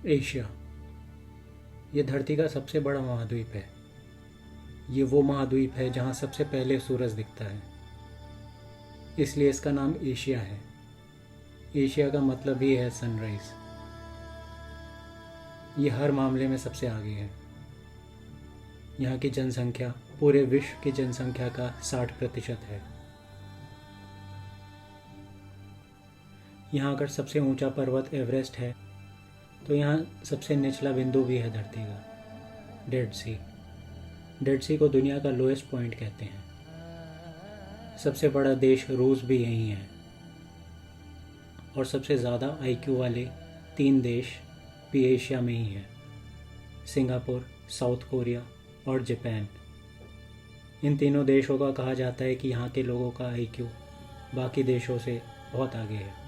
Asia. ये धरती का सबसे बड़ा महाद्वीप है। ये वो महाद्वीप है जहाँ सबसे पहले सूरज दिखता है, इसलिए इसका नाम एशिया है। एशिया का मतलब ही है सनराइज। ये हर मामले में सबसे आगे है। यहाँ की जनसंख्या पूरे विश्व की जनसंख्या का 60% है। यहाँ अगर सबसे ऊंचा पर्वत एवरेस्ट है तो यहाँ सबसे निचला बिंदु भी है धरती का, डेड सी। डेड सी को दुनिया का लोएस्ट पॉइंट कहते हैं। सबसे बड़ा देश रूस भी यहीं है और सबसे ज़्यादा आईक्यू वाले 3 देश भी एशिया में ही है, सिंगापुर, साउथ कोरिया और जापान। इन तीनों देशों का कहा जाता है कि यहाँ के लोगों का आईक्यू बाकी देशों से बहुत आगे है।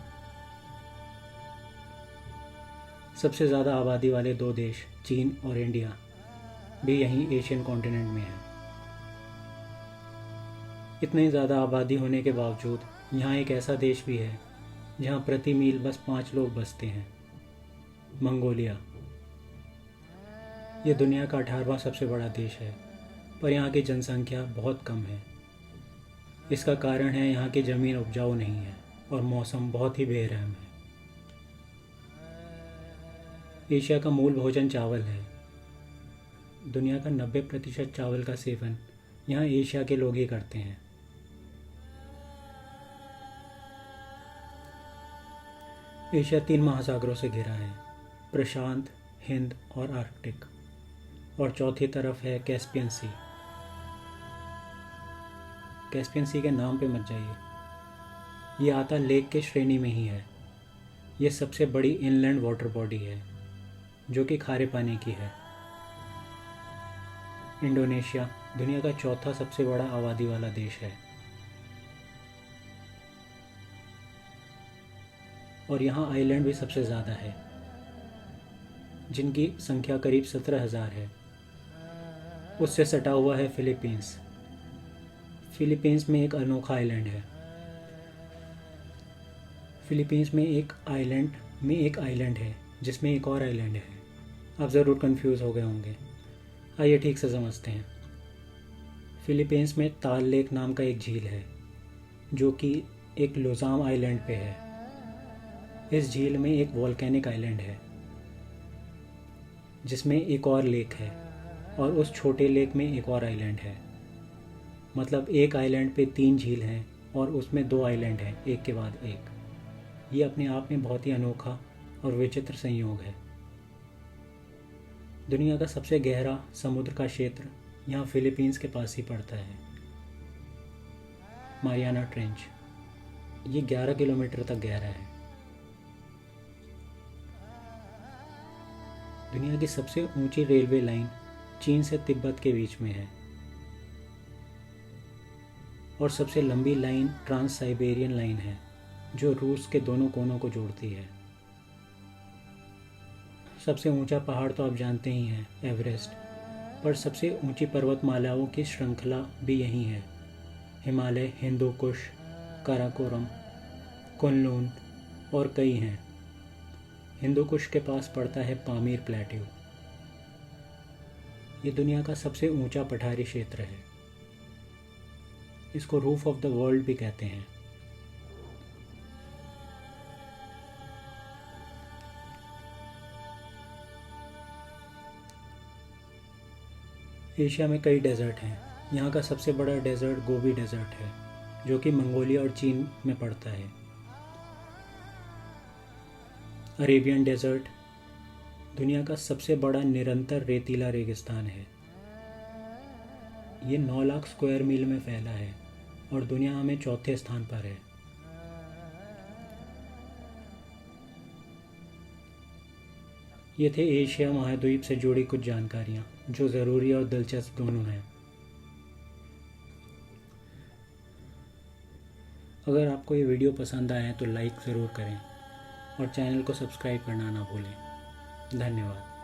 सबसे ज़्यादा आबादी वाले 2 देश चीन और इंडिया भी यहीं एशियन कॉन्टिनेंट में है। इतनी ज़्यादा आबादी होने के बावजूद यहाँ एक ऐसा देश भी है जहाँ प्रति मील बस 5 लोग बसते हैं, मंगोलिया। ये दुनिया का 18वां सबसे बड़ा देश है, पर यहाँ की जनसंख्या बहुत कम है। इसका कारण है यहाँ की ज़मीन उपजाऊ नहीं है और मौसम बहुत ही बेरहम है। एशिया का मूल भोजन चावल है। दुनिया का 90% चावल का सेवन यहाँ एशिया के लोग ही करते हैं। एशिया 3 महासागरों से घिरा है, प्रशांत, हिंद और आर्कटिक, और चौथी तरफ है कैस्पियन सी। कैस्पियन सी के नाम पे मत जाइए, ये आता लेक के श्रेणी में ही है। ये सबसे बड़ी इनलैंड वाटर बॉडी है जो कि खारे पानी की है। इंडोनेशिया दुनिया का चौथा सबसे बड़ा आबादी वाला देश है और यहाँ आइलैंड भी सबसे ज़्यादा है, जिनकी संख्या करीब 17,000 है। उससे सटा हुआ है फिलीपींस। फिलीपींस में एक अनोखा आइलैंड है। फिलीपींस में एक आइलैंड है जिसमें एक और आइलैंड है। आप ज़रूर कंफ्यूज हो गए होंगे, आइए ठीक से समझते हैं। फिलीपींस में ताल लेक नाम का एक झील है जो कि एक लुज़ाम आइलैंड पे है। इस झील में एक वोल्केनिक आइलैंड है जिसमें एक और लेक है और उस छोटे लेक में एक और आइलैंड है। मतलब एक आइलैंड पे 3 झील हैं और उसमें 2 आइलैंड हैं, एक के बाद एक। ये अपने आप में बहुत ही अनोखा और विचित्र संयोग है। दुनिया का सबसे गहरा समुद्र का क्षेत्र यहाँ फिलीपींस के पास ही पड़ता है, मारियाना ट्रेंच। ये 11 किलोमीटर तक गहरा है। दुनिया की सबसे ऊंची रेलवे लाइन चीन से तिब्बत के बीच में है और सबसे लंबी लाइन ट्रांस साइबेरियन लाइन है जो रूस के दोनों कोनों को जोड़ती है। सबसे ऊंचा पहाड़ तो आप जानते ही हैं, एवरेस्ट, पर सबसे ऊंची पर्वतमालाओं की श्रृंखला भी यहीं है। हिमालय, हिंदू कुश, काराकोरम, कुनलुन और कई हैं। हिंदू कुश के पास पड़ता है पामीर प्लेट्यू। ये दुनिया का सबसे ऊंचा पठारी क्षेत्र है। इसको रूफ ऑफ द वर्ल्ड भी कहते हैं। एशिया में कई डेजर्ट हैं। यहाँ का सबसे बड़ा डेजर्ट गोबी डेजर्ट है जो कि मंगोलिया और चीन में पड़ता है। अरेबियन डेजर्ट दुनिया का सबसे बड़ा निरंतर रेतीला रेगिस्तान है। ये 9 लाख स्क्वायर मील में फैला है और दुनिया में चौथे स्थान पर है। ये थे एशिया महाद्वीप से जुड़ी कुछ जानकारियाँ जो ज़रूरी और दिलचस्प दोनों हैं। अगर आपको ये वीडियो पसंद आया तो लाइक ज़रूर करें और चैनल को सब्सक्राइब करना ना भूलें। धन्यवाद।